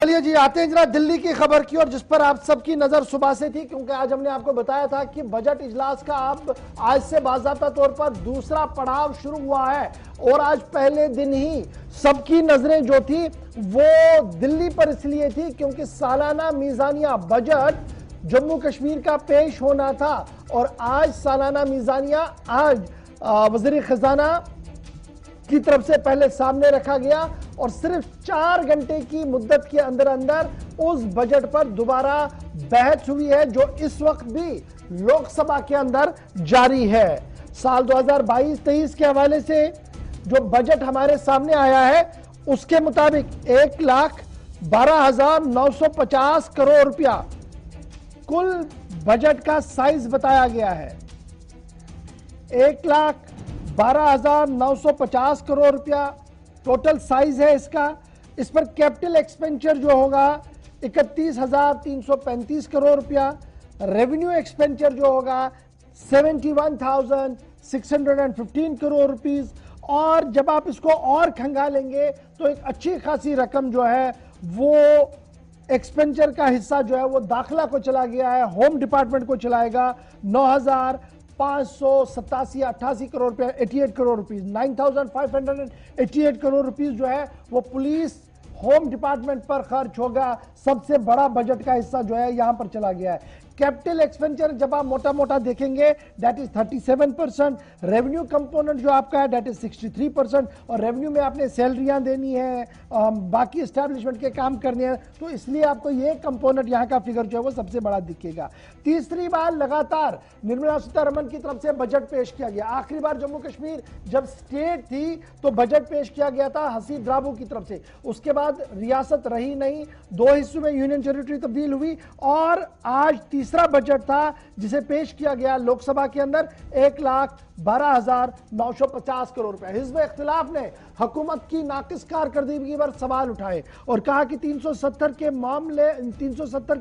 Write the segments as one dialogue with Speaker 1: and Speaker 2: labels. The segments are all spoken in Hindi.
Speaker 1: चलिए जी, आते हैं जरा दिल्ली की खबर की और जिस पर आप सबकी नजर सुबह से थी, क्योंकि आज हमने आपको बताया था कि बजट इजलास का अब आज से बाज़ाब्ता तौर पर दूसरा पड़ाव शुरू हुआ है और आज पहले दिन ही सबकी नजरें जो थी वो दिल्ली पर इसलिए थी क्योंकि सालाना मीजानिया बजट जम्मू कश्मीर का पेश होना था और आज सालाना मीजानिया आज वज़ीर खजाना की तरफ से पहले सामने रखा गया और सिर्फ 4 घंटे की मुद्दत के अंदर अंदर उस बजट पर दोबारा बहस हुई है जो इस वक्त भी लोकसभा के अंदर जारी है। साल 2022-23 के हवाले से जो बजट हमारे सामने आया है उसके मुताबिक 1,12,950 करोड़ रुपया कुल बजट का साइज बताया गया है। 1,12,950 करोड़ रुपया टोटल साइज है इसका। इस पर कैपिटल एक्सपेंचर जो होगा 31,335 करोड़ रुपया, रेवेन्यू एक्सपेंचर जो होगा 71,615 करोड़ रुपीस, और जब आप इसको और खंगालेंगे तो एक अच्छी खासी रकम जो है वो एक्सपेंचर का हिस्सा जो है वो दाखिला को चला गया है, होम डिपार्टमेंट को चलाएगा 9,587-88 करोड़ रुपया, 88 करोड़ रुपीस, 9,588 करोड़ रुपीस जो है वो पुलिस होम डिपार्टमेंट पर खर्च होगा। सबसे बड़ा बजट का हिस्सा जो है यहां पर चला गया है। कैपिटल एक्सपेंचर जब आप मोटा मोटा देखेंगे दैट इज 37%, रेवेन्यू कंपोनेंट जो आपका है दैट इज 63%, और रेवेन्यू में आपने सैलरियां देनी है, बाकी एस्टैब्लिशमेंट के काम करने हैं, तो इसलिए आपको ये कंपोनेंट यहाँ का फिगर जो है वो सबसे बड़ा दिखेगा। तीसरी बार लगातार निर्मला सीतारमण की तरफ से बजट पेश किया गया। आखिरी बार जम्मू कश्मीर जब स्टेट थी तो बजट पेश किया गया था हसी ड्राबू की तरफ से, उसके बाद रियासत रही नहीं, 2 हिस्सों में यूनियन टेरिटरी तब्दील हुई और आज तीसरा बजट था जिसे पेश किया गया लोकसभा के अंदर 1,12,950 करोड़ रुपए। हिज़्ब इख्तिलाफ ने हुकूमत की नाकिस कारकर्दगी पर सवाल उठाए और कहा कि 370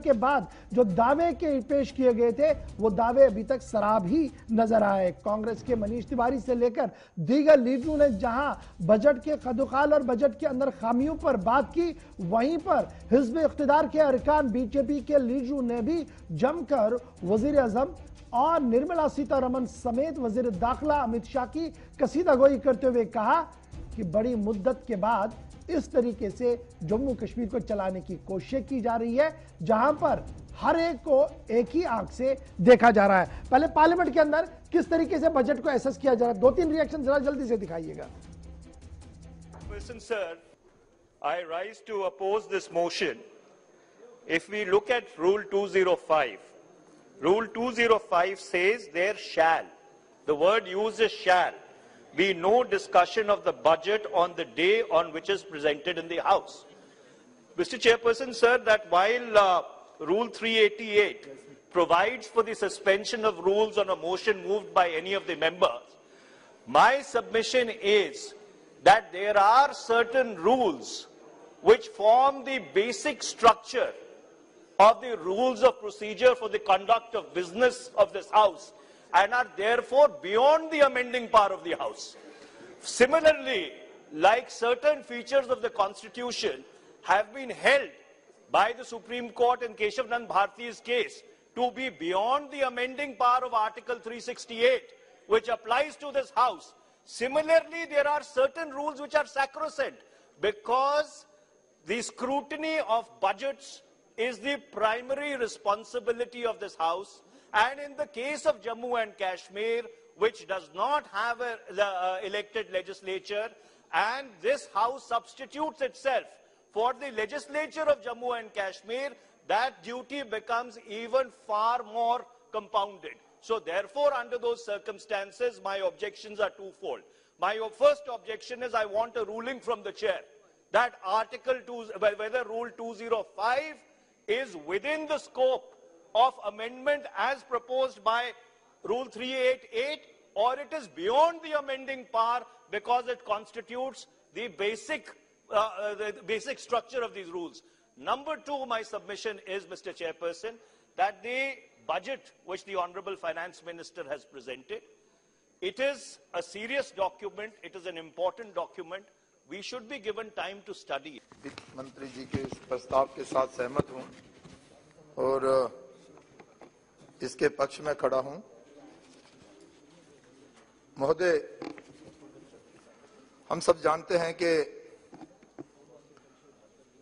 Speaker 1: के बाद जो दावे के पेश किए गए थे वो दावे अभी तक सराब ही नजर आए। कांग्रेस के मनीष तिवारी से लेकर दीगर लीडरों ने जहां बजट के कदुखाल और बजट के अंदर खामियों पर बात की, वहीं पर हिज़्ब इख्तिदार के अरकान बीजेपी के लीडरों ने भी जमकर वजीर आजम और निर्मला सीतारमण समेत वजीर दाखिला अमित शाह की कसीदागोई करते हुए कहा कि बड़ी मुद्दत के बाद इस तरीके से जम्मू कश्मीर को चलाने की कोशिश की जा रही है जहां पर हर एक को एक ही आंख से देखा जा रहा है। पहले पार्लियामेंट के अंदर किस तरीके से बजट को एसेस किया जा रहा है, 2-3 रिएक्शन जरा जल्दी से दिखाइएगा।
Speaker 2: Sir, I rise to oppose this motion. If we look at Rule 205, Rule 205 says there shall, the word used is shall, be no discussion of the budget on the day on which is presented in the House. Mr. Chairperson, sir, that while Rule 388 provides for the suspension of rules on a motion moved by any of the members, my submission is that there are certain rules which form the basic structure of the rules of procedure for the conduct of business of this House and are therefore beyond the amending power of the House. Similarly, like certain features of the Constitution have been held by the Supreme Court in Keshav Nand Bharti's case to be beyond the amending power of Article 368, which applies to this House. Similarly, there are certain rules which are sacrosanct because the scrutiny of budgets is the primary responsibility of this House, and in the case of Jammu and Kashmir, which does not have an elected legislature, and this House substitutes itself for the legislature of Jammu and Kashmir, that duty becomes even far more compounded. So therefore, under those circumstances, my objections are twofold. My first objection is I want a ruling from the chair that whether Rule 205 is within the scope of amendment as proposed by Rule 388, or it is beyond the amending power because it constitutes the basic structure of these rules. Number two, my submission is, Mr. Chairperson, that the budget which the Honorable Finance Minister has presented, it is a serious document, it is an important document, we should be given time to study.
Speaker 3: वित्त मंत्री जी के इस प्रस्ताव के साथ सहमत हूं और इसके पक्ष में खड़ा हूं। महोदय, हम सब जानते हैं कि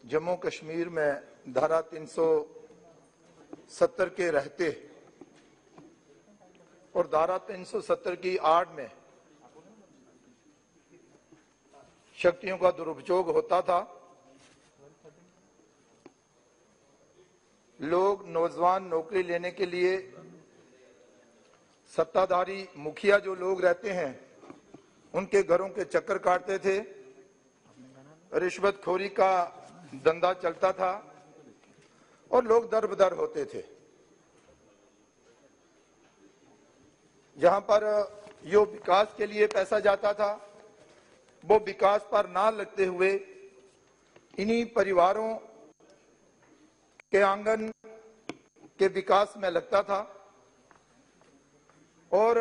Speaker 3: जम्मू कश्मीर में धारा 370 के रहते और धारा 370 की आड़ में शक्तियों का दुरुपयोग होता था। लोग, नौजवान नौकरी लेने के लिए सत्ताधारी मुखिया जो लोग रहते हैं उनके घरों के चक्कर काटते थे, रिश्वतखोरी का धंधा चलता था और लोग दर-बदर होते थे। जहां पर जो विकास के लिए पैसा जाता था वो विकास पर ना लगते हुए इन्हीं परिवारों के आंगन के विकास में लगता था और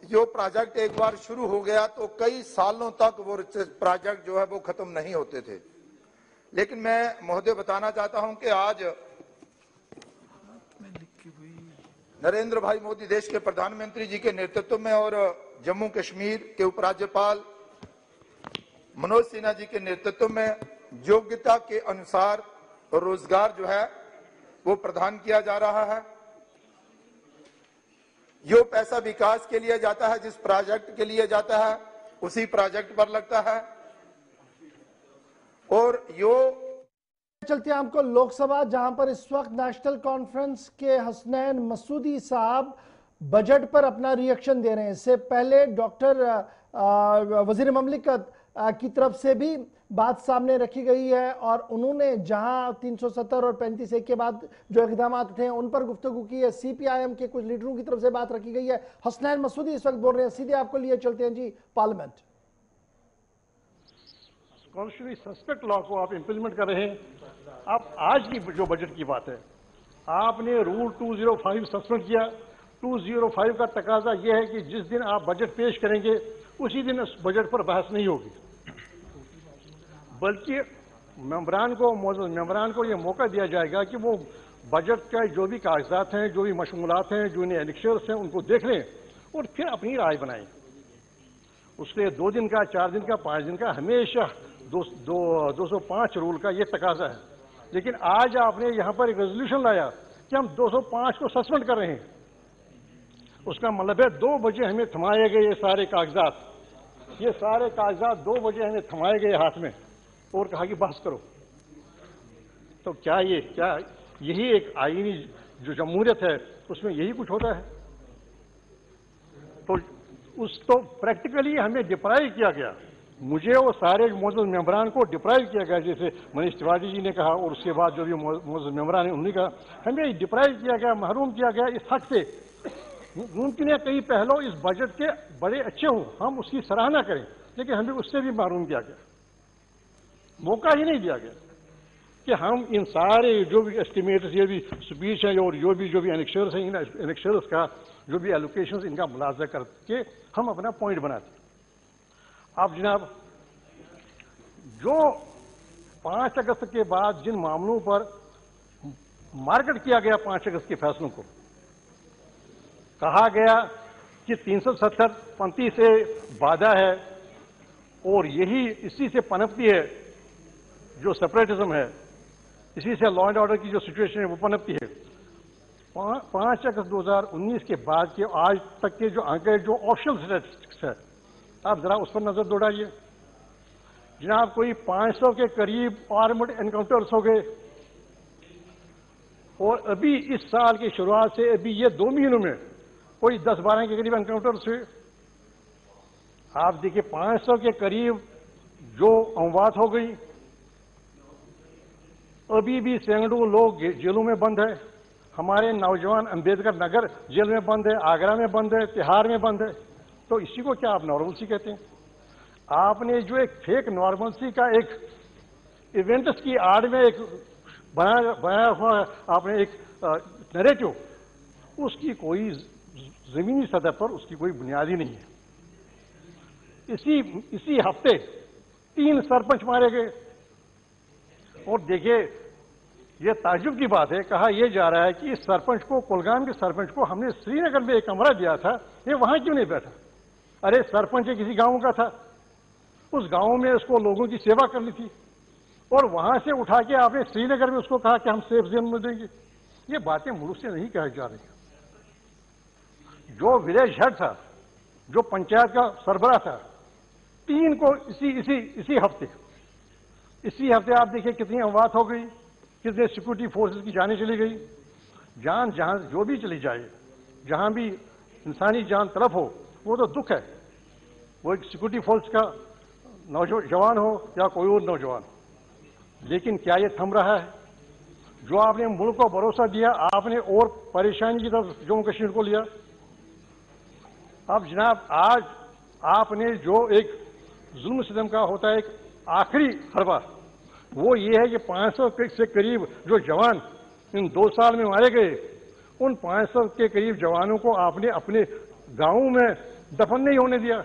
Speaker 3: जो प्रोजेक्ट एक बार शुरू हो गया तो कई सालों तक वो प्रोजेक्ट जो है वो खत्म नहीं होते थे। लेकिन मैं महोदय बताना चाहता हूं कि आज नरेंद्र भाई मोदी देश के प्रधानमंत्री जी के नेतृत्व में और जम्मू कश्मीर के उपराज्यपाल मनोज सिन्हा जी के नेतृत्व में योग्यता के अनुसार रोजगार जो है वो प्रदान किया जा रहा है। जो पैसा विकास के लिए जाता है, जिस प्रोजेक्ट के लिए जाता है उसी प्रोजेक्ट पर लगता है। और यो
Speaker 1: चलते हैं आपको लोकसभा, जहां पर इस वक्त नेशनल कॉन्फ्रेंस के हसनैन मसूदी साहब बजट पर अपना रिएक्शन दे रहे हैं। इससे पहले डॉक्टर वजीर ममलिकत की तरफ से भी बात सामने रखी गई है और उन्होंने जहां 370 और 35A के बाद जो इक़दाम उठे हैं उन पर गुफ्तगू की है। CPIM के कुछ लीडरों की तरफ से बात रखी गई है। हसनैन मसूदी इस वक्त बोल रहे हैं, सीधे आपको लिए चलते हैं जी पार्लियामेंट।
Speaker 4: कॉन्स्टिट्यूशनली सस्पेक्ट लॉ को आप इंप्लीमेंट कर रहे हैं। आप आज की जो बजट की बात है, आपने रूल 205 सस्पेंड किया। 205 का तकाजा यह है कि जिस दिन आप बजट पेश करेंगे उसी दिन उस बजट पर बहस नहीं होगी, बल्कि मेंबरान को यह मौका दिया जाएगा कि वो बजट का जो भी कागजात हैं, जो भी मशमूलात हैं, जो इन्हें एनेक्शर्स हैं, उनको देख लें और फिर अपनी राय बनाएं। उसके 2 दिन का, 4 दिन का, 5 दिन का हमेशा 205 रूल का ये तकाजा है। लेकिन आज आपने यहां पर एक रेजोल्यूशन लाया कि हम 205 को सस्पेंड कर रहे हैं। उसका मतलब है 2 बजे हमें थमाए गए ये सारे कागजात 2 बजे हमें थमाए गए हाथ में और कहा कि बहस करो। तो क्या यही एक आईनी जो जमहूरियत है उसमें यही कुछ होता है? तो प्रैक्टिकली हमें डिप्राइव किया गया, मुझे और सारे मौजूद मेंबरान को डिप्राइव किया गया, जैसे मनीष तिवारी जी ने कहा और उसके बाद जो भी मौजूद मेंबरान है उन्होंने कहा, हमें डिप्राइव किया गया, महरूम किया गया इस हक से। मुमकिन है कई पहलू इस बजट के बड़े अच्छे हों, हम उसकी सराहना करें, लेकिन हमें उससे भी महरूम किया गया, मौका ही नहीं दिया गया कि हम इन सारे जो भी एस्टिमेट्स, ये भी स्पीच है और जो भी एनेक्शर्स हैं, इन एनेक्शर्स का जो भी एलोकेशंस इनका मुलाजा करके हम अपना पॉइंट बनाते। अब जनाब, जो 5 अगस्त के बाद जिन मामलों पर मार्केट किया गया 5 अगस्त के फैसलों को, कहा गया कि 370 35 से बाधा है और यही इसी से पनपती है जो सेपरेटिज्म है, इसी से लॉ एंड ऑर्डर की जो सिचुएशन है वो पनपती है। 5 अगस्त 2019 के बाद के आज तक के जो आंकड़े, जो ऑफिशियल स्टैटिस्टिक्स है, आप जरा उस पर नजर दौड़ाइए। जनाब, कोई 500 के करीब आर्म्ड एनकाउंटर्स हो गए और अभी इस साल की शुरुआत से अभी ये 2 महीनों में कोई 10-12 के करीब एनकाउंटर्स हुए। आप देखिए 500 के करीब जो अमवात हो गई, अभी भी सैकड़ों लोग जेलों में बंद है। हमारे नौजवान अंबेडकर नगर जेल में बंद है, आगरा में बंद है, तिहाड़ में बंद है। तो इसी को क्या आप नॉर्मलसी कहते हैं? आपने जो एक फेक नॉर्मलसी का एक इवेंट्स की आड़ में एक बनाया हुआ आपने एक नैरेटिव, उसकी कोई जमीनी सतह पर उसकी कोई बुनियाद ही नहीं है। इसी हफ्ते 3 सरपंच मारे गए। और देखिए, ये ताज्जुब की बात है, कहा यह जा रहा है कि इस सरपंच को, कुलगाम के सरपंच को हमने श्रीनगर में एक कमरा दिया था, ये वहां क्यों नहीं बैठा? अरे सरपंच किसी गांव का था, उस गांव में उसको लोगों की सेवा करनी थी, और वहां से उठा के आपने श्रीनगर में उसको कहा कि हम सेफ जोन में देंगे। ये बातें मुल्क से नहीं कही जा रही। जो विलेज हेड था, जो पंचायत का सरबराह था, 3 को इसी हफ्ते आप देखिए कितनी अमवात हो गई, कितने सिक्योरिटी फोर्सेस की जानें चली गई। जान जहां जो भी चली जाए, जहां भी इंसानी जान तलब हो, वो तो दुख है। वो एक सिक्योरिटी फोर्स का नौजवान हो या कोई और नौजवान, लेकिन क्या ये थम रहा है? जो आपने मुल्क को भरोसा दिया, आपने और परेशानी की तरफ जम्मू कश्मीर को लिया। अब जनाब, आज आपने जो एक जुल्म सितम का होता है एक आखिरी हरबा, वो ये है कि 500 से करीब जो जवान इन 2 साल में मारे गए, उन 500 के करीब जवानों को आपने अपने गांवों में दफन नहीं होने दिया।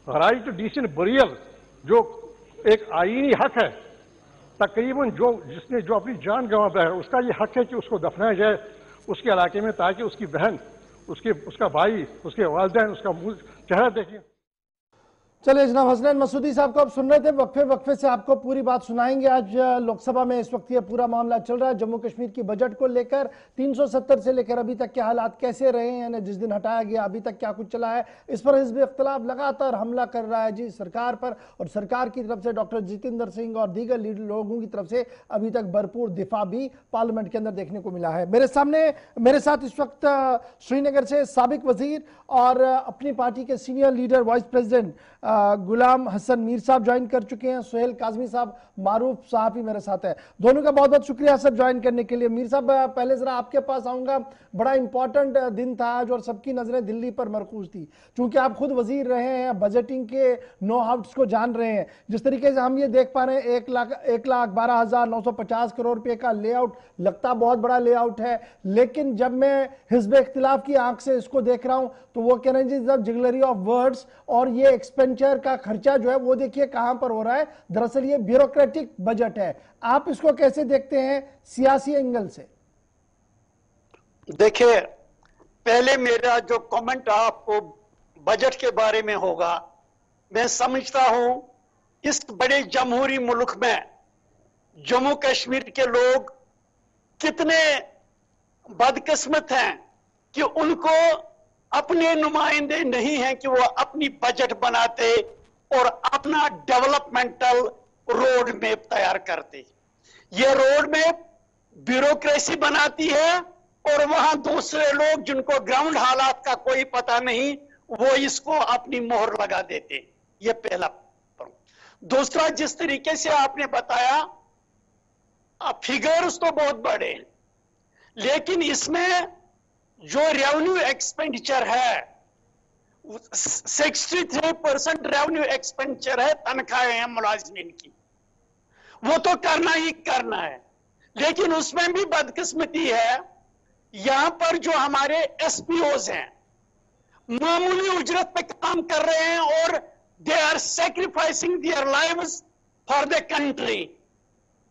Speaker 4: राइट टू डिसेंट बरियल जो एक आईनी हक है, तकरीबन जिसने जो अपनी जान गंवाता है, उसका ये हक है कि उसको दफनाया जाए उसके इलाके में, ताकि उसकी बहन, उसका भाई, उसके वालिदैन उसका चेहरा देखें।
Speaker 1: चलिए जनाब, हसनैन मसूदी साहब को आप सुन रहे थे, वक्फे से आपको पूरी बात सुनाएंगे। आज लोकसभा में इस वक्त ये पूरा मामला चल रहा है जम्मू कश्मीर की बजट को लेकर। 370 से लेकर अभी तक के हालात कैसे रहे हैं, जिस दिन हटाया गया अभी तक क्या कुछ चला है, इस पर हिज़्ब इख्तिलाफ लगातार हमला कर रहा है जी सरकार पर, और सरकार की तरफ से डॉक्टर जितेंद्र सिंह और दीगर लीडर लोगों की तरफ से अभी तक भरपूर दिफा भी पार्लियामेंट के अंदर देखने को मिला है। मेरे साथ इस वक्त श्रीनगर से साबिक वजीर और अपनी पार्टी के सीनियर लीडर वाइस प्रेसिडेंट गुलाम हसन मीर साहब ज्वाइन कर चुके हैं। सुहेल काजमी साहब, मारूफ सहाफी मेरे साथ है। दोनों का बहुत बहुत शुक्रिया सर ज्वाइन करने के लिए। मीर साहब, पहले जरा आपके पास आऊंगा। बड़ा इंपॉर्टेंट दिन था आज और सबकी नजरें दिल्ली पर मरकूज थी, क्योंकि आप खुद वजीर रहे हैं, बजटिंग के नो हाउट्स को जान रहे हैं। जिस तरीके से हम ये देख पा रहे हैं, 1,12,950 करोड़ रुपए का लेआउट लगता बहुत बड़ा लेआउट है, लेकिन जब मैं हिज़्ब इख्तिलाफ की आंख से इसको देख रहा हूं तो वो कह रहे हैं जी जिगलरी ऑफ वर्ड्स, और ये एक्सपेंडिचर का खर्चा जो है वो देखिए कहां पर हो रहा है। दरअसल ये ब्यूरोक्रेटिक बजट है। आप इसको कैसे देखते हैं सियासी एंगल से?
Speaker 5: देखिए, पहले मेरा जो कमेंट आपको बजट के बारे में होगा, मैं समझता हूं इस बड़े जमहूरी मुल्क में जम्मू कश्मीर के लोग कितने बदकिस्मत हैं कि उनको अपने नुमाइंदे नहीं हैं कि वो अपनी बजट बनाते और अपना डेवलपमेंटल रोड मैप तैयार करते। ये रोड मैप ब्यूरोक्रेसी बनाती है और वहां दूसरे लोग जिनको ग्राउंड हालात का कोई पता नहीं, वो इसको अपनी मोहर लगा देते। ये पहला। दूसरा, जिस तरीके से आपने बताया, फिगर्स तो बहुत बड़े हैं, लेकिन इसमें जो रेवेन्यू एक्सपेंडिचर है 63% रेवेन्यू एक्सपेंडिचर है, तनख्वाहें हैं मुलाजिमीन की, वो तो करना ही करना है। लेकिन उसमें भी बदकिस्मती है, यहां पर जो हमारे एसपीओज हैं मामूली उजरत पे काम कर रहे हैं और they are sacrificing their lives for the country.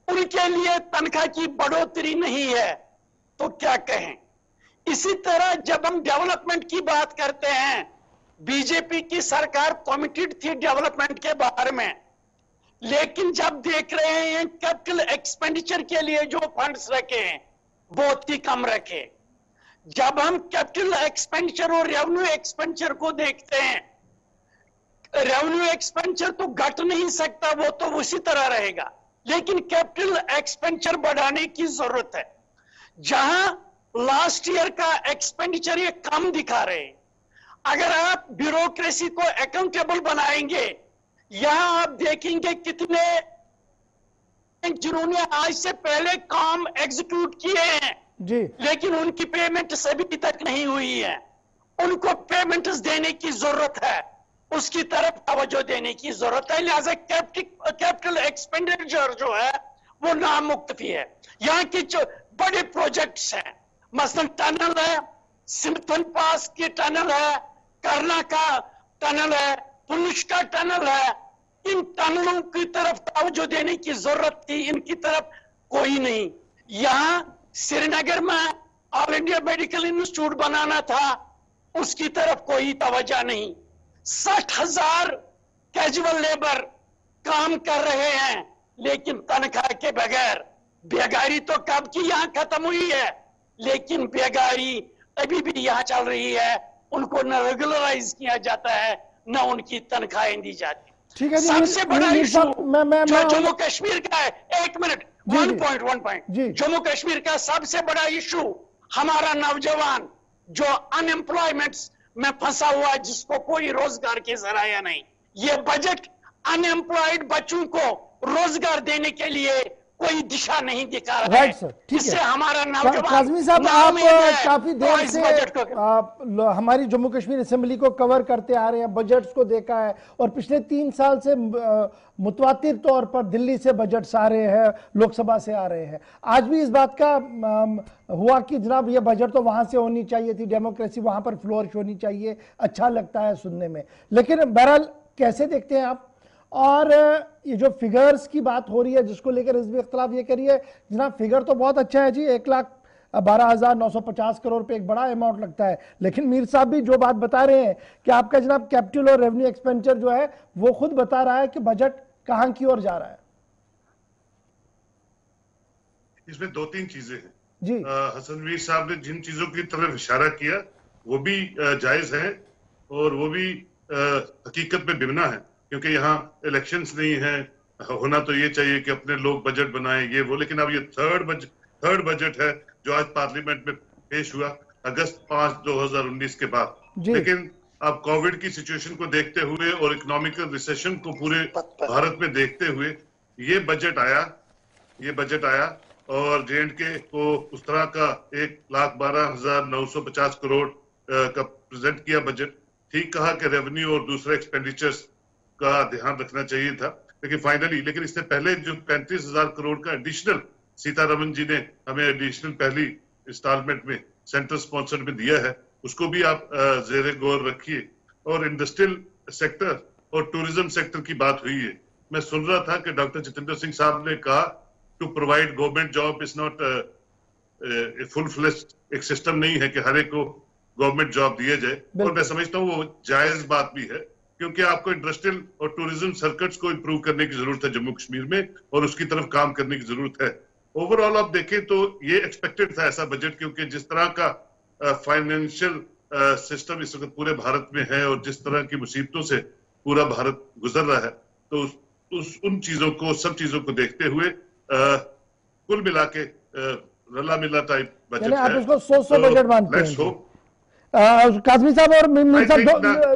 Speaker 5: उनके लिए तनख्वाह की बढ़ोतरी नहीं है, तो क्या कहें। इसी तरह जब हम डेवलपमेंट की बात करते हैं, बीजेपी की सरकार कमिटेड थी डेवलपमेंट के बारे में, लेकिन जब देख रहे हैं कैपिटल एक्सपेंडिचर के लिए जो फंड्स रखे हैं बहुत ही कम रखे। जब हम कैपिटल एक्सपेंडिचर और रेवेन्यू एक्सपेंडिचर को देखते हैं, रेवेन्यू एक्सपेंडिचर तो घट नहीं सकता, वो तो उसी तरह रहेगा, लेकिन कैपिटल एक्सपेंडिचर बढ़ाने की जरूरत है। जहां लास्ट ईयर का एक्सपेंडिचर ये कम दिखा रहे हैं, अगर आप ब्यूरोक्रेसी को अकाउंटेबल बनाएंगे, यहां आप देखेंगे कितने जिन्होंने आज से पहले काम एग्जीक्यूट किए हैं
Speaker 1: जी,
Speaker 5: लेकिन उनकी पेमेंट अभी तक नहीं हुई है। उनको पेमेंट देने की जरूरत है, उसकी तरफ तवज्जो देने की जरूरत है। लिहाजा कैपिटल एक्सपेंडिचर जो है वो नामुक्तफी है। यहाँ की जो बड़े प्रोजेक्ट्स हैं, मसलन टनल है, सिमथन पास की टनल है, करना का टनल है, पुनुष का टनल है, इन कानूनों की तरफ तवज्जो देने की जरूरत थी, इनकी तरफ कोई नहीं। यहां श्रीनगर में ऑल इंडिया मेडिकल इंस्टीट्यूट बनाना था, उसकी तरफ कोई तवज्जो नहीं। 60,000 कैजुअल लेबर काम कर रहे हैं लेकिन तनख्वाह के बगैर। बेगारी तो कब की यहां खत्म हुई है, लेकिन बेगारी अभी भी यहां चल रही है। उनको न रेगुलराइज किया जाता है, न उनकी तनख्वाहें दी जाती।
Speaker 1: ठीक है जी,
Speaker 5: सबसे बड़ा इशू
Speaker 1: मैं
Speaker 5: जो जम्मू कश्मीर का है, एक मिनट,
Speaker 1: जी,
Speaker 5: 1 पॉइंट
Speaker 1: जी।
Speaker 5: जम्मू कश्मीर का सबसे बड़ा इशू हमारा नौजवान जो अनएम्प्लॉयमेंट में फंसा हुआ है, जिसको कोई रोजगार के जराया नहीं। ये बजट अनएम्प्लॉयड बच्चों को रोजगार देने के लिए कोई दिशा नहीं दिखा रहा है।
Speaker 1: राइट सर, ठीक
Speaker 5: इससे
Speaker 1: है।
Speaker 5: हमारा नौजवान
Speaker 1: काज़मी साहब, आप
Speaker 5: नाउम्मीद है।
Speaker 1: काफी
Speaker 5: तो
Speaker 1: देर
Speaker 5: इस
Speaker 1: से
Speaker 5: बजट को
Speaker 1: हमारी जम्मू कश्मीर असेंबली को कवर करते आ रहे हैं, बजट्स को देखा है, और पिछले 3 साल से मुतवातिर तौर पर दिल्ली से बजट्स आ रहे हैं, लोकसभा से आ रहे हैं। आज भी इस बात का हुआ कि जनाब ये बजट तो वहां से होनी चाहिए थी, डेमोक्रेसी वहां पर फ्लोरिश होनी चाहिए, अच्छा लगता है सुनने में। लेकिन बहरहाल कैसे देखते हैं आप? और ये जो फिगर्स की बात हो रही है जिसको लेकर हिज़्ब इख्तिलाफ ये करिए जनाब, फिगर तो बहुत अच्छा है जी, 1,12,950 करोड़ पे एक बड़ा अमाउंट लगता है। लेकिन मीर साहब भी जो बात बता रहे हैं कि आपका जनाब कैपिटल और रेवेन्यू एक्सपेंडिचर जो है वो खुद बता रहा है कि बजट कहां की ओर जा रहा है।
Speaker 6: इसमें 2-3 चीजें हैं
Speaker 1: जी।
Speaker 6: हसन वीर साहब ने जिन चीजों की तरफ इशारा किया वो भी जायज है, और वो भी हकीकत में बिना है, क्योंकि यहाँ इलेक्शंस नहीं है। होना तो ये चाहिए कि अपने लोग बजट बनाएं, ये वो। लेकिन अब ये थर्ड बजट है जो आज पार्लियामेंट में पेश हुआ अगस्त 5, 2019 के बाद। लेकिन अब कोविड की सिचुएशन को देखते हुए और इकोनॉमिकल रिसेशन को पूरे भारत में देखते हुए ये बजट आया और J&K को उस तरह का 1,12,950 करोड़ का प्रेजेंट किया बजट। ठीक कहा कि रेवेन्यू और दूसरे एक्सपेंडिचर्स का ध्यान रखना चाहिए था, लेकिन इससे पहले जो 35,000 करोड़ का एडिशनल सीतारमन जी ने हमें एडिशनल पहली इंस्टॉलमेंट में सेंट्रल स्पॉन्सर्ड में दिया है, उसको भी आप जेरे गौर रखिए। और इंडस्ट्रियल सेक्टर और टूरिज्म सेक्टर की बात हुई है। मैं सुन रहा था कि डॉक्टर जितेंद्र सिंह साहब ने कहा to provide government job is not full fledged, एक सिस्टम नहीं है कि हर एक को गवर्नमेंट जॉब दिया जाए। और मैं समझता हूँ वो जायज बात भी है, क्योंकि आपको इंडस्ट्रियल और टूरिज्म सर्किट्स को इंप्रूव करने की जरूरत है जम्मू कश्मीर में, और उसकी तरफ काम करने की जरूरत है। ओवरऑल आप देखें तो ये एक्सपेक्टेड था ऐसा बजट, क्योंकि जिस तरह का फाइनेंशियल सिस्टम इस वक्त पूरे भारत में है और जिस तरह की मुसीबतों से पूरा भारत गुजर रहा है, तो उन चीजों को, सब चीजों को देखते हुए कुल मिला के रला मिला टाइप बजट है।
Speaker 1: आप इसको 100 बजट मानते हैं?
Speaker 6: Let's hope.
Speaker 1: काज़मी साहब और मीर साहब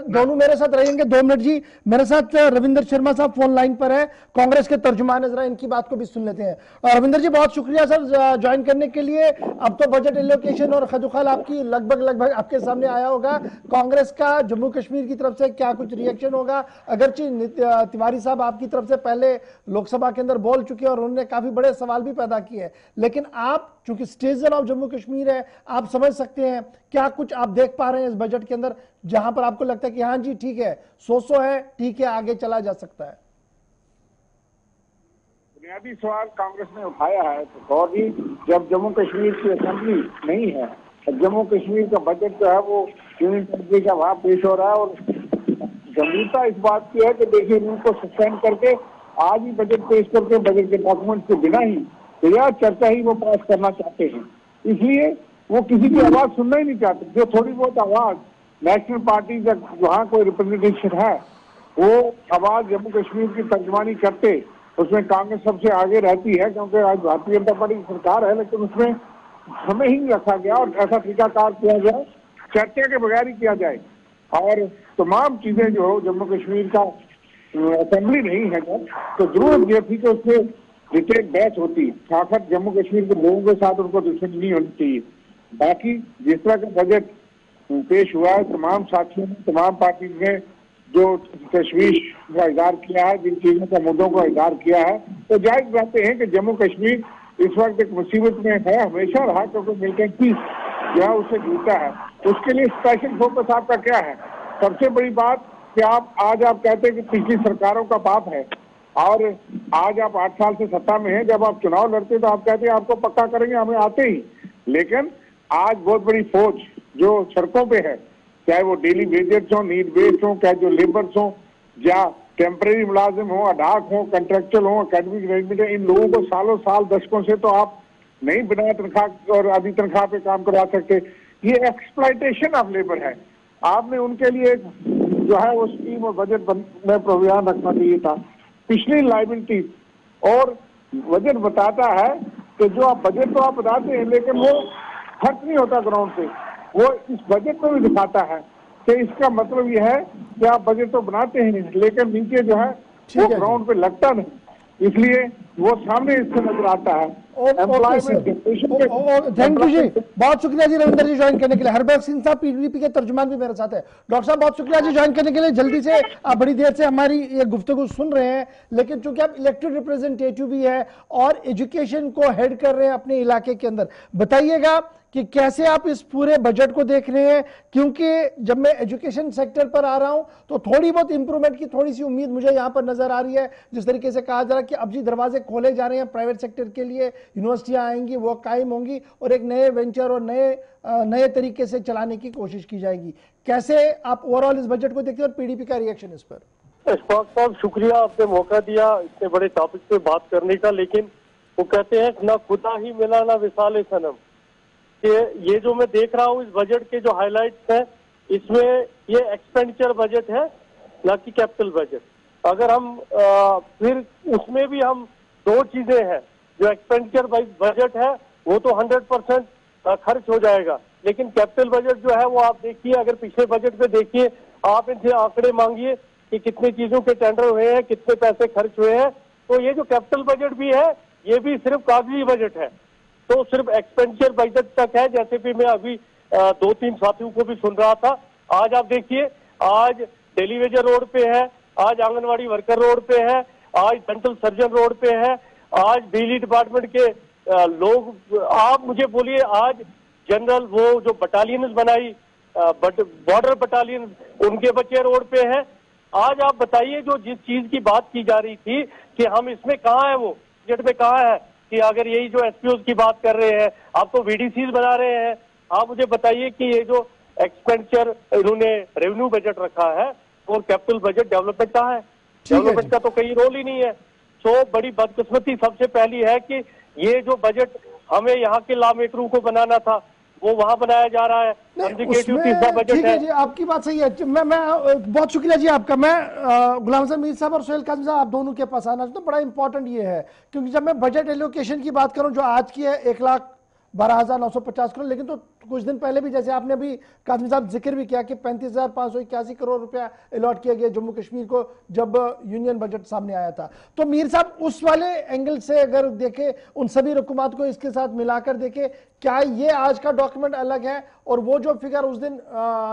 Speaker 1: दोनों मेरे साथ रहेंगे 2 मिनट जी। मेरे साथ रविंदर शर्मा साहब फोन लाइन पर है, कांग्रेस के तर्जुमान, जरा इनकी बात को भी सुन लेते हैं। रविंदर जी, बहुत शुक्रिया सर ज्वाइन करने के लिए। अब तो बजट एलोकेशन और खजुखाल आपकी लगभग आपके सामने आया होगा। कांग्रेस का जम्मू कश्मीर की तरफ से क्या कुछ रिएक्शन होगा? अगरचे तिवारी साहब आपकी तरफ से पहले लोकसभा के अंदर बोल चुके और उन्होंने काफी बड़े सवाल भी पैदा किए, लेकिन आप चूंकि स्टेशन ऑफ जम्मू कश्मीर है, आप समझ सकते हैं क्या कुछ आप देख पा रहे हैं इस बजट के अंदर जहां पर आपको लगता है कि हाँ जी ठीक है, 100 है, ठीक है, आगे चला जा सकता है?
Speaker 7: बुनियादी सवाल कांग्रेस ने उठाया है तो, और भी जब जम्मू कश्मीर की असेंबली नहीं है, जम्मू कश्मीर का बजट जो है वो यूनियन टेरिटरी का वहां पेश हो रहा है, और गंभीरता इस बात की है कि देखिए इनको सस्पेंड करके आज ही बजट पेश करके बजट के डॉक्यूमेंट के बिना ही या चर्चा ही वो पास करना चाहते हैं। इसलिए वो किसी की आवाज सुनना ही नहीं चाहते। जो थोड़ी बहुत आवाज नेशनल पार्टी जब वहाँ कोई रिप्रेजेंटेशन है, वो आवाज जम्मू कश्मीर की तर्जमानी करते, उसमें कांग्रेस सबसे आगे रहती है, क्योंकि आज भारतीय जनता पार्टी की सरकार है, लेकिन उसमें हमें ही रखा गया और ऐसा तरीकाकार किया जाए, चर्चा के बगैर ही किया जाए। और तमाम चीजें जो जम्मू कश्मीर का असेंबली नहीं है जब, तो जरूरत यह थी कि उसमें डिटेल बहस होती। आखिर जम्मू कश्मीर के लोगों के साथ उनको दुश्मनी नहीं होनी चाहिए। बाकी जिस तरह का बजट पेश हुआ है, तमाम साथियों ने, तमाम पार्टी ने जो तशवीश का इजहार किया है, जिन चीजों का मुद्दों का इजहार किया है, तो जायज बातें हैं कि जम्मू कश्मीर इस वक्त एक मुसीबत में है, हमेशा रहा, क्योंकि मिलिटेंसी जो है उससे जूझता है। उसके लिए स्पेशल फोकस आपका क्या है? सबसे बड़ी बात कि आज आप कहते हैं कि पिछली सरकारों का पाप है, और आज आप 8 साल से सत्ता में हैं, जब आप चुनाव लड़ते तो आप कहते हैं आपको पक्का करेंगे, हमें आते ही। लेकिन आज बहुत बड़ी फौज जो सड़कों पे है, चाहे वो डेली वेजर्स हो, नीड बेस्ड हो, चाहे जो लेबर्स हो, या टेम्परेरी मुलाजिम हो, अडाक हो, कंट्रेक्चुअल हो, अकेडमिक रेजिडेंट, इन लोगों को सालों साल दशकों से तो आप नहीं बिना तनख्वाह और आधी तनख्वाह पे काम करवा सकते। ये एक्सप्लॉयटेशन ऑफ लेबर है। आपने उनके लिए जो है वो स्कीम और बजट में प्रावधान रखना चाहिए था। पिछली लायबिलिटी और बजट बताता है कि जो आप बजट तो आप बताते हैं लेकिन वो खर्च नहीं होता ग्राउंड पे। वो इस बजट में भी दिखाता है कि इसका मतलब यह है कि आप बजट तो बनाते हैं लेकिन नीचे जो है वो ग्राउंड पे लगता नहीं, इसलिए वो सामने इससे नजर आता है।
Speaker 1: थैंक यू जी, बहुत शुक्रिया जी रविंदर जी ज्वाइन करने के लिए। हरबैक सिंह साहब पीडीपी के तर्जुमान भी मेरे साथ है। डॉक्टर साहब बहुत शुक्रिया जी ज्वाइन करने के लिए। जल्दी से आप बड़ी देर से हमारी ये गुफ्तगू सुन रहे हैं, लेकिन चूंकि आप इलेक्टेड रिप्रेजेंटेटिव भी है और एजुकेशन को हेड कर रहे हैं अपने इलाके के अंदर, बताइएगा कि कैसे आप इस पूरे बजट को देख रहे हैं, क्योंकि जब मैं एजुकेशन सेक्टर पर आ रहा हूं तो थोड़ी बहुत इंप्रूवमेंट की थोड़ी सी उम्मीद मुझे यहां पर नजर आ रही है। जिस तरीके से कहा जा रहा है कि अब जी दरवाजे खोले जा रहे हैं प्राइवेट सेक्टर के लिए, यूनिवर्सिटियां आएंगी, वो कायम होंगी और एक नए वेंचर और नए तरीके से चलाने की कोशिश की जाएगी। कैसे आप ओवरऑल इस बजट को देखते हैं और पीडीपी का रिएक्शन इस पर?
Speaker 8: इशफाक साहब शुक्रिया, आपने मौका दिया इतने बड़े टॉपिक पे बात करने का। लेकिन वो कहते हैं ना खुदा ही मिला ना विसाल सनम, कि ये जो मैं देख रहा हूँ इस बजट के जो हाइलाइट्स हैं, इसमें ये एक्सपेंडिचर बजट है ना कि कैपिटल बजट। अगर हम फिर उसमें भी हम दो चीजें हैं, जो एक्सपेंडिचर बजट है वो तो 100% खर्च हो जाएगा, लेकिन कैपिटल बजट जो है वो आप देखिए, अगर पिछले बजट पे देखिए, आप इनसे आंकड़े मांगिए कि कितने चीजों के टेंडर हुए हैं, कितने पैसे खर्च हुए हैं। तो ये जो कैपिटल बजट भी है ये भी सिर्फ कागजी बजट है, तो सिर्फ एक्सपेंडिचर बजट तक है। जैसे भी मैं अभी 2-3 साथियों को भी सुन रहा था, आज आप देखिए, आज डेलीवेजर रोड पे है, आज आंगनवाड़ी वर्कर रोड पे है, आज डेंटल सर्जन रोड पे है, आज बिजली डिपार्टमेंट के लोग, आप मुझे बोलिए, आज जनरल वो जो बटालियन बनाई बॉर्डर बटालियन, उनके बच्चे रोड पे है। आज आप बताइए, जो जिस चीज की बात की जा रही थी कि हम इसमें कहाँ है, वो बजट में कहाँ है, कि अगर यही जो एसपीओ की बात कर रहे हैं, आप तो वीडीसीज बना रहे हैं। आप मुझे बताइए कि ये जो एक्सपेंडिचर इन्होंने रेवेन्यू बजट रखा है और कैपिटल बजट डेवलपमेंट का है, डेवलपमेंट का तो कहीं रोल ही नहीं है। तो बड़ी बदकिस्मती सबसे पहली है कि ये जो बजट हमें यहाँ के लॉ मेकरों को बनाना था वो वहां बनाया जा रहा है। तीसरा बजट
Speaker 1: ठीक है जी, आपकी बात सही है। मैं बहुत शुक्रिया जी आपका। मैं गुलाम हसन मीर साहब और सोहेल काज़मी साहब, आप दोनों के पास आना तो बड़ा इंपॉर्टेंट ये है, क्योंकि जब मैं बजट एलोकेशन की बात करूं जो आज की है 1,12,950 करोड़, लेकिन तो कुछ दिन पहले भी जैसे आपने अभी काज़मी साहब जिक्र भी किया कि 35,581 करोड़ रुपया अलॉट किया गया जम्मू कश्मीर को जब यूनियन बजट सामने आया था। तो मीर साहब उस वाले एंगल से अगर देखें, उन सभी रकूमात को इसके साथ मिलाकर देखें, क्या ये आज का डॉक्यूमेंट अलग है और वो जो फिगर उस दिन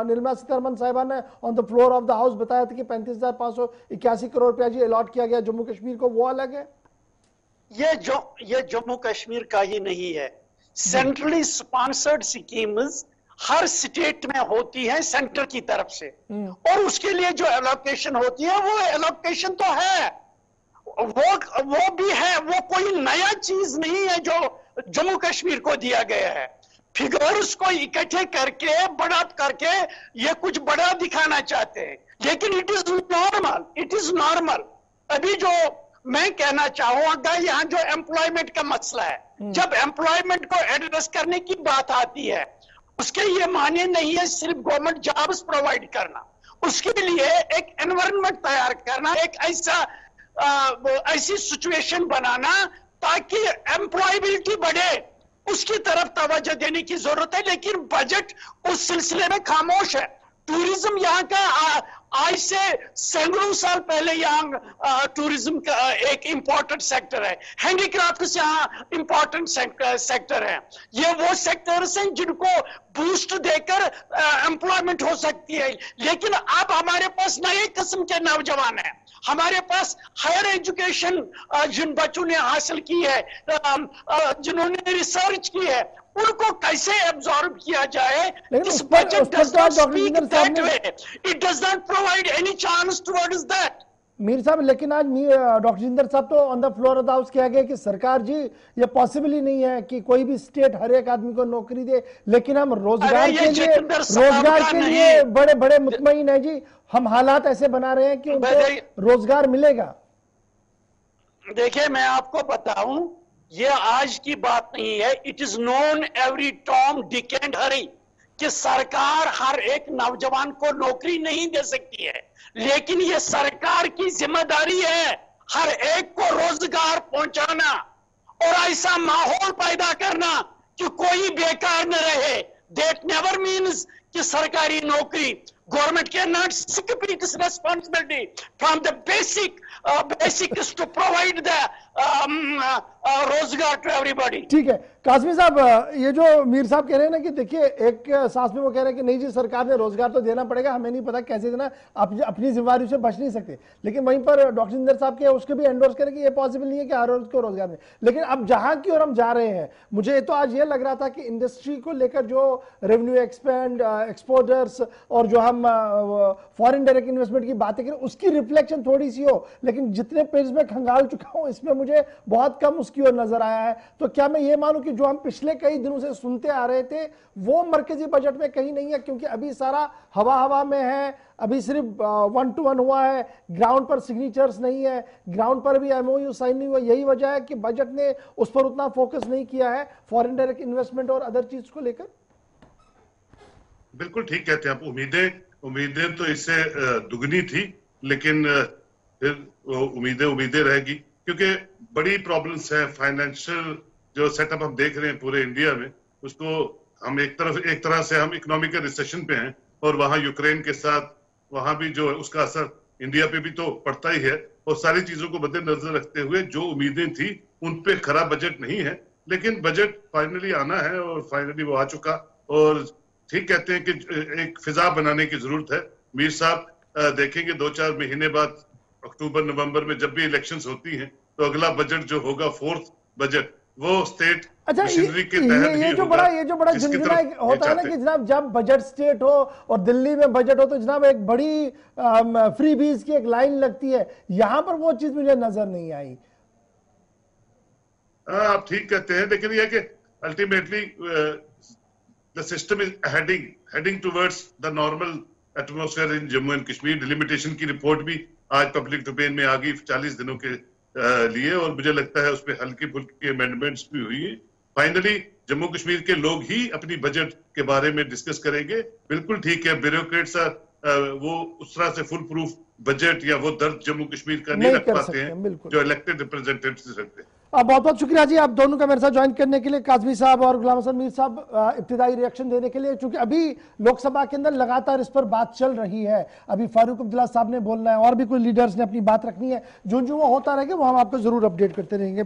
Speaker 1: निर्मला सीतारमण साहिबा ने on the floor of the house बताया था कि 35,581 करोड़ रुपया जी अलॉट किया गया जम्मू कश्मीर को, वो अलग है?
Speaker 5: ये जम्मू कश्मीर का ही नहीं है। सेंट्रली स्पॉन्सर्ड स्कीम्स हर स्टेट में होती है सेंटर की तरफ से, और उसके लिए जो एलोकेशन होती है वो एलोकेशन तो है, वो भी है, वो कोई नया चीज नहीं है जो जम्मू कश्मीर को दिया गया है। फिगर्स को इकट्ठे करके बड़ा करके ये कुछ बड़ा दिखाना चाहते हैं, लेकिन इट इज नॉर्मल। अभी जो मैं कहना चाहूंगा, यहाँ जो एम्प्लॉयमेंट का मसला है, जब एम्प्लॉयमेंट को एड्रेस करने की बात आती है, उसके ये माने नहीं है सिर्फ गवर्नमेंट जॉब्स प्रोवाइड करना, उसके लिए एक एनवायरनमेंट तैयार करना, एक ऐसी सिचुएशन बनाना ताकि एम्प्लॉयबिलिटी बढ़े, उसकी तरफ तवज्जो देने की जरूरत है। लेकिन बजट उस सिलसिले में खामोश है। टूरिज्म यहाँ का आज से सैकड़ों साल पहले यहाँ टूरिज्म का एक इंपॉर्टेंट सेक्टर है। हैंडीक्राफ्ट यहाँ इंपॉर्टेंट सेक्टर है। ये वो सेक्टर्स हैं जिनको बूस्ट देकर एम्प्लॉयमेंट हो सकती है। लेकिन अब हमारे पास नए किस्म के नौजवान हैं, हमारे पास हायर एजुकेशन जिन बच्चों ने हासिल की है, जिन्होंने रिसर्च की है, उनको कैसे एब्जॉर्ब किया जाए?
Speaker 1: लेकिन
Speaker 5: दिस
Speaker 1: उस पर
Speaker 5: बजट
Speaker 1: तो
Speaker 5: डज
Speaker 1: आज
Speaker 5: नॉट
Speaker 1: डॉक्टर
Speaker 5: स्पीक
Speaker 1: जिंदर साहब
Speaker 5: दैट
Speaker 1: ने,
Speaker 5: way, it does not provide any chance towards that.
Speaker 1: Mir साहब, लेकिन आज डॉक्टर जिंदर साहब तो on the floor of the house कहा गया कि सरकार जी ये पॉसिबल ही नहीं है कि कोई भी स्टेट हर एक आदमी को नौकरी दे, लेकिन हम रोजगार के लिए बड़े बड़े मुतमईन है जी, हम हालात ऐसे बना रहे हैं कि उनको रोजगार मिलेगा।
Speaker 5: देखिए मैं आपको बताऊं, ये आज की बात नहीं है, it is known every Tom Dick and Harry कि सरकार हर एक नौजवान को नौकरी नहीं दे सकती है, लेकिन ये सरकार की जिम्मेदारी है हर एक को रोजगार पहुंचाना और ऐसा माहौल पैदा करना कि कोई बेकार न रहे। दैट नेवर मीन्स कि सरकारी नौकरी, government can not skip its responsibility from the basics to provide the रोजगार टू एवरीबॉडी।
Speaker 1: ठीक है काजमी साहब, ये जो मीर साहब कह रहे हैं ना कि देखिए एक सांस में वो कह रहे हैं कि नहीं जी सरकार ने रोजगार तो देना पड़ेगा, हमें नहीं पता कैसे देना, आप अपनी जिम्मेदारी से बच नहीं सकते, लेकिन वहीं पर डॉक्टर जिंदर साहब के उसके भी एंडोर्स करें कि ये पॉसिबल नहीं है कि हर रोज को रोजगार दें। लेकिन अब जहां की ओर हम जा रहे हैं, मुझे तो आज ये लग रहा था कि इंडस्ट्री को लेकर जो रेवेन्यू एक्सपेंड, एक्सपोर्टर्स और जो हम फॉरेन डायरेक्ट इन्वेस्टमेंट की बातें करें उसकी रिफ्लेक्शन थोड़ी सी हो, लेकिन जितने पेज में खंगाल चुका हूं इसमें मुझे बहुत कम उसकी ओर नजर आया है। तो क्या मैं ये मानूं कि जो हम पिछले कई दिनों से सुनते आ रहे थे वो मरकजी बजट में कहीं नहीं है, क्योंकि अभी सारा हवा में है, अभी सिर्फ 1-to-1 हुआ है, ग्राउंड पर सिग्नेचर्स नहीं है, ग्राउंड पर भी एमओयू साइन नहीं हुआ। यही वजह है कि बजट ने उस पर उतना फोकस नहीं किया है फॉरेन डायरेक्ट इन्वेस्टमेंट और अदर चीज को लेकर।
Speaker 6: बिल्कुल ठीक कहते हैं आप। उम्मीदें तो इससे दुगनी थी, लेकिन फिर उम्मीदें रहेगी, क्योंकि बड़ी प्रॉब्लम्स है। फाइनेंशियल जो सेटअप हम देख रहे हैं पूरे इंडिया में, उसको हम एक तरह से हम इकोनॉमिकल रिसेशन पे हैं, और वहां यूक्रेन के साथ वहां भी जो है उसका असर इंडिया पे भी तो पड़ता ही है। और सारी चीजों को मद्देनजर रखते हुए जो उम्मीदें थी उन पे खरा बजट नहीं है, लेकिन बजट फाइनली आना है और फाइनली वो आ चुका। और ठीक कहते हैं कि एक फिजा बनाने की जरूरत है। मीर साहब देखेंगे 2-4 महीने बाद अक्टूबर नवंबर में जब भी इलेक्शंस होती हैं तो अगला बजट जो होगा, 4th बजट, वो स्टेट मिशनरी के तहत ही होगा।
Speaker 1: ये जो बड़ा झुंझुना होता है ना कि जनाब जब बजट स्टेट हो और दिल्ली में बजट हो तो जनाब एक बड़ी फ्री बीज की एक लाइन लगती है, यहां पर वो चीज मुझे नजर नहीं आई।
Speaker 6: आप ठीक कहते हैं, लेकिन यह कि ultimately the system is heading towards the normal atmosphere in Jammu and Kashmir. Delimitation की रिपोर्ट भी आज पब्लिक डोमेन में आ गई 40 दिनों के लिए, और मुझे लगता है उसमें हल्की फुल्की अमेंडमेंट्स भी हुई है। फाइनली जम्मू कश्मीर के लोग ही अपनी बजट के बारे में डिस्कस करेंगे। बिल्कुल ठीक है, ब्यूरोक्रेट्स वो उस तरह से फुल प्रूफ बजट या वो दर्द जम्मू कश्मीर का नहीं रख पाते हैं जो इलेक्टेड रिप्रेजेंटेटिव्स रखते हैं।
Speaker 1: बहुत बहुत शुक्रिया जी आप दोनों का मेरे साथ ज्वाइन करने के लिए, काजमी साहब और गुलाम हसन मीर साहब, इब्तिदाई रिएक्शन देने के लिए। क्योंकि अभी लोकसभा के अंदर लगातार इस पर बात चल रही है, अभी फारूक अब्दुल्ला साहब ने बोलना है और भी कुछ लीडर्स ने अपनी बात रखनी है। जो वो होता रहेगा वो हम आपको जरूर अपडेट करते रहेंगे।